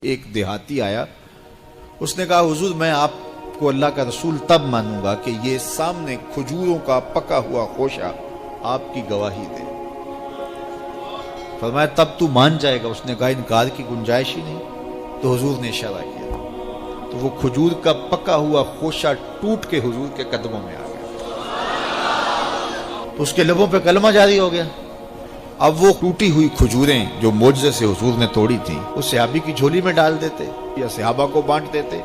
ایک دیہاتی آیا، اس نے کہا حضور میں آپ کو اللہ کا رسول تب مانوں گا کہ یہ سامنے کھجوروں کا پکا ہوا خوشہ آپ کی گواہی دے۔ فرمایا تب تو مان جائے گا؟ اس نے کہا انکار کی گنجائش ہی نہیں۔ تو حضور نے اشارہ کیا تو وہ کھجور کا پکا ہوا خوشہ ٹوٹ کے حضور کے قدموں میں آ گیا، تو اس کے لبوں پہ کلمہ جاری ہو گیا۔ اب وہ ٹوٹی ہوئی کھجوریں جو معجزے سے حضور نے توڑی تھیں اس صحابی کی جھولی میں ڈال دیتے یا صحابہ کو بانٹ دیتے،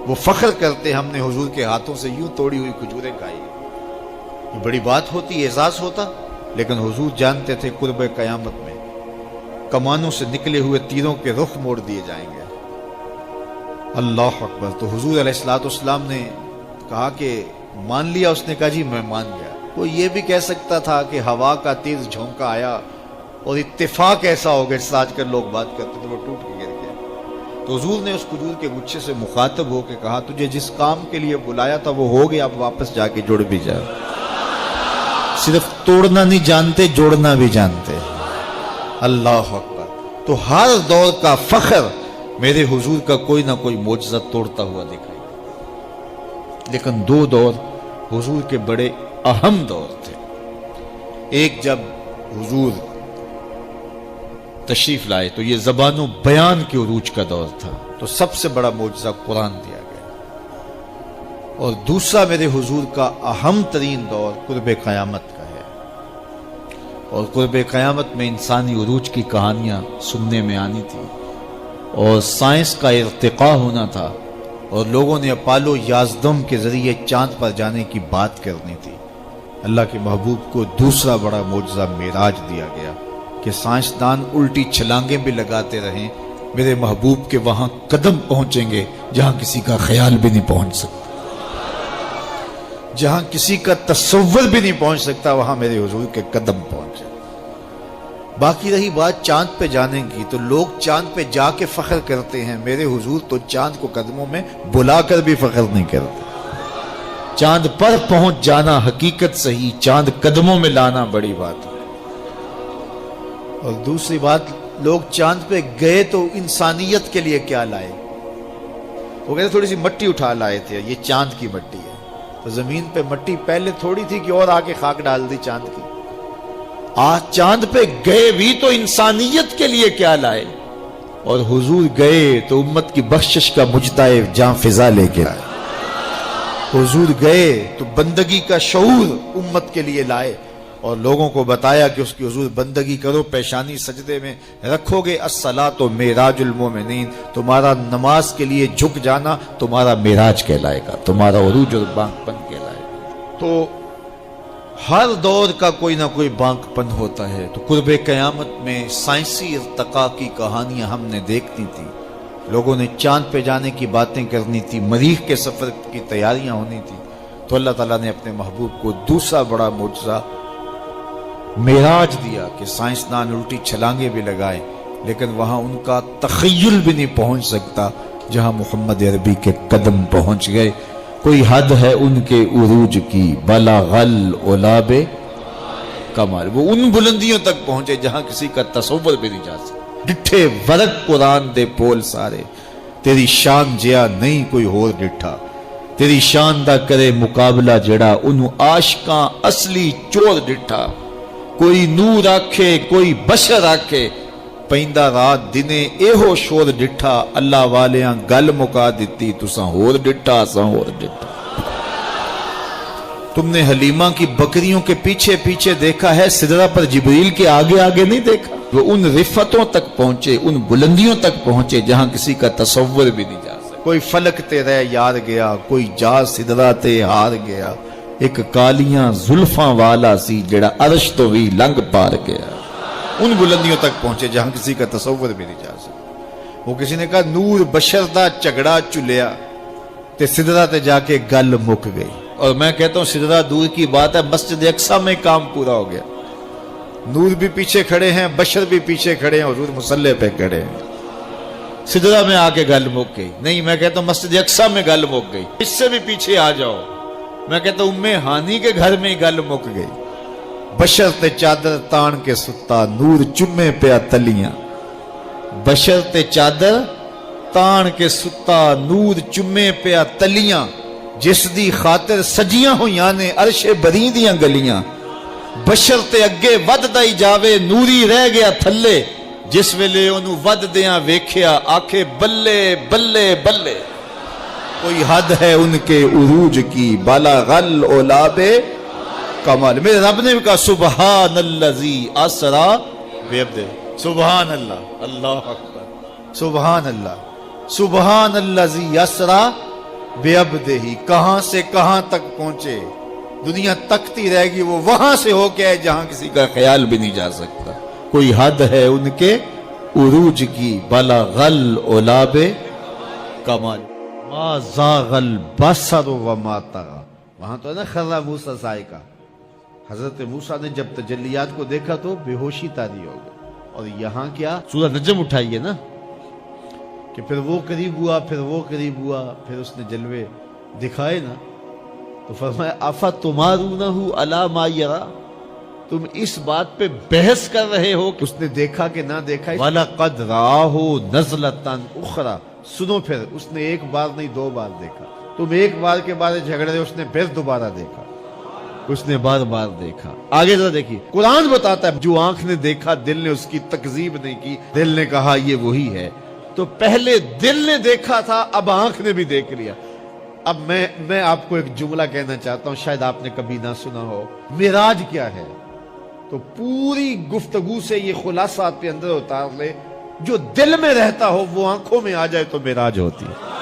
وہ فخر کرتے ہم نے حضور کے ہاتھوں سے یوں توڑی ہوئی کھجوریں کھائی۔ یہ بڑی بات ہوتی، اعزاز ہوتا، لیکن حضور جانتے تھے قرب قیامت میں کمانوں سے نکلے ہوئے تیروں کے رخ موڑ دیے جائیں گے۔ اللہ اکبر۔ تو حضور علیہ السلام نے کہا کہ مان لیا؟ اس نے کہا جی میں مان گیا۔ وہ یہ بھی کہہ سکتا تھا کہ ہوا کا تیز جھونکا آیا اور اتفاق ایسا ہو گیا جس آج کل لوگ بات کرتے تو وہ ٹوٹ کے گر گیا۔ تو حضور نے اس کھجور کے گچھے سے مخاطب ہو کے کہا تجھے جس کام کے لیے بلایا تھا وہ ہو گیا، اب واپس جا کے جڑ بھی جا۔ صرف توڑنا نہیں جانتے، جوڑنا بھی جانتے۔ اللہ اکبر۔ تو ہر دور کا فخر میرے حضور کا کوئی نہ کوئی معجزہ توڑتا ہوا دکھائی، لیکن دو دور حضور کے بڑے اہم دور تھے۔ ایک جب حضور تشریف لائے تو یہ زبان و بیان کے عروج کا دور تھا، تو سب سے بڑا معجزہ قرآن دیا گیا۔ اور دوسرا میرے حضور کا اہم ترین دور قرب قیامت کا ہے، اور قرب قیامت میں انسانی عروج کی کہانیاں سننے میں آنی تھی، اور سائنس کا ارتقاء ہونا تھا، اور لوگوں نے اپالو 11 کے ذریعے چاند پر جانے کی بات کرنی تھی۔ اللہ کے محبوب کو دوسرا بڑا معجزہ معراج دیا گیا کہ سائنسدان الٹی چھلانگیں بھی لگاتے رہیں، میرے محبوب کے وہاں قدم پہنچیں گے جہاں کسی کا خیال بھی نہیں پہنچ سکتا، جہاں کسی کا تصور بھی نہیں پہنچ سکتا، وہاں میرے حضور کے قدم پہنچے۔ باقی رہی بات چاند پہ جانے کی، تو لوگ چاند پہ جا کے فخر کرتے ہیں، میرے حضور تو چاند کو قدموں میں بلا کر بھی فخر نہیں کرتے۔ چاند پر پہنچ جانا حقیقت صحیح، چاند قدموں میں لانا بڑی بات ہے۔ اور دوسری بات، لوگ چاند پہ گئے تو انسانیت کے لیے کیا لائے؟ وہ کہتے تھوڑی سی مٹی اٹھا لائے تھے، یہ چاند کی مٹی ہے۔ تو زمین پہ مٹی پہلے تھوڑی تھی کہ اور آگے خاک ڈال دی چاند کی۔ آج چاند پہ گئے بھی تو انسانیت کے لیے کیا لائے؟ اور حضور گئے تو امت کی بخشش کا مجدہ جاں فضا لے کے آئے۔ حضور گئے تو بندگی کا شعور امت کے لیے لائے، اور لوگوں کو بتایا کہ اس کی حضور بندگی کرو، پیشانی سجدے میں رکھو گے، الصلاۃ معراج المومنین، تمہارا نماز کے لیے جھک جانا تمہارا معراج کہلائے گا، تمہارا عروج اور بانک پن کہلائے گا۔ تو ہر دور کا کوئی نہ کوئی بانک پن ہوتا ہے۔ تو قرب قیامت میں سائنسی ارتقاء کی کہانیاں ہم نے دیکھنی تھی، لوگوں نے چاند پہ جانے کی باتیں کرنی تھی، مریخ کے سفر کی تیاریاں ہونی تھی۔ تو اللہ تعالیٰ نے اپنے محبوب کو دوسرا بڑا معجزہ معراج دیا کہ سائنسدان الٹی چھلانگیں بھی لگائے، لیکن وہاں ان کا تخیل بھی نہیں پہنچ سکتا جہاں محمد عربی کے قدم پہنچ گئے۔ کوئی حد ہے ان کے عروج کی، بلغ العلا کمال، وہ ان بلندیوں تک پہنچے جہاں کسی کا تصور بھی نہیں جا سکتا۔ ڈٹھے ورق قرآن دے پول سارے، تیری شان جیا نہیں کوئی ہور ڈٹھا، تیری شان دا کرے مقابلہ جڑا انہوں عاشقاں اصلی چور ڈٹھا۔ کوئی نور آکھے کوئی بشر آکھے، پیندا رات دنے ایہو شور ڈٹھا، اللہ والیاں گل مکا دیتی تساں ہور ڈٹھا اساں ہور ڈٹھا۔ تم نے حلیمہ کی بکریوں کے پیچھے پیچھے دیکھا ہے، سدرہ پر جبریل کے آگے آگے نہیں دیکھا۔ وہ ان رفتوں تک پہنچے، ان بلندیوں تک پہنچے جہاں کسی کا تصور بھی نہیں جا سکتا۔ کوئی فلک تے رہ یار گیا، کوئی جا سدرہ تے ہار گیا، ایک کالیاں زلفاں والا سی جڑا عرش تو بھی لنگ پار گیا۔ ان بلندیوں تک پہنچے جہاں کسی کا تصور بھی نہیں جا سکتا۔ وہ کسی نے کہا نور بشر دا جھگڑا چلیا تے سدرہ تے جا کے گل مک گئی، اور میں کہتا ہوں سدرہ دور کی بات ہے، مسجد اقصی میں کام پورا ہو گیا۔ نور بھی پیچھے کھڑے ہیں، بشر بھی پیچھے کھڑے ہیں، حضور مصلی پہ کھڑے ہیں۔ سدرہ میں آ کے گل مک گئی۔ نہیں، میں کہتا ہوں مسجد اقصی میں گل مک گئی، اس سے بھی پیچھے آ جاؤ، میں کہتا ہوں ام ہانی کے گھر میں ہی گل مک گئی۔ بشرط چادر تان کے ستا نور چمے پیا تلیاں بشرط چادر تان کے ستا نور چمے پیا تلیاں جس دی خاطر سجیاں ہویاں نے عرش بری دیاں گلیاں بشرط اگے ود دائی جاوے نوری رہ گیا تھلے جس ویلے انہوں ود دیاں ویکھیا آکھے بلے بلے بلے کوئی حد ہے ان کے عروج کی بالا غل اولاب کمال میرے رب نے بھی کہا سبحان اللذی اسرا بعبدہ سبحان اللہ اللہ اکبر سبحان اللہ سبحان اللذی اسرا بعبدہ کہاں سے کہاں تک پہنچے دنیا تکتی رہے گی وہ وہاں سے ہو کے جہاں کسی کا خیال بھی نہیں جا سکتا کوئی حد ہے ان کے عروج کی بلغ العلاب کمال ما زاغ البصر وما طغى وہاں تو ہے نا خرہ موسیٰ صائقہ حضرت موسیٰ نے جب تجلیات کو دیکھا تو بے ہوشی طاری ہو گئی اور یہاں کیا سورہ نجم اٹھائیے نا کہ پھر وہ قریب ہوا پھر وہ قریب ہوا پھر اس نے جلوے دکھائے نا تو فرمایا اَفَتُمَارُونَهُ عَلَى مَا يَرَى تم اس بات پہ بحث کر رہے ہو کہ اس نے دیکھا کہ نہ دیکھا وَلَقَدْ رَآهُ نَزْلَةً أُخْرَى سنو پھر اس نے ایک بار نہیں دو بار دیکھا تم ایک بار کے بارے جھگڑ رہے اس نے پھر دوبارہ دیکھا اس نے بار بار دیکھا آگے ذرا دیکھیے قرآن بتاتا ہے جو آنکھ نے دیکھا دل نے اس کی تکذیب نہیں کی دل نے کہا یہ وہی ہے تو پہلے دل نے دیکھا تھا اب آنکھ نے بھی دیکھ لیا اب میں آپ کو ایک جملہ کہنا چاہتا ہوں شاید آپ نے کبھی نہ سنا ہو معراج کیا ہے تو پوری گفتگو سے یہ خلاصہ آپ کے اندر اتار لے جو دل میں رہتا ہو وہ آنکھوں میں آ جائے تو معراج ہوتی ہے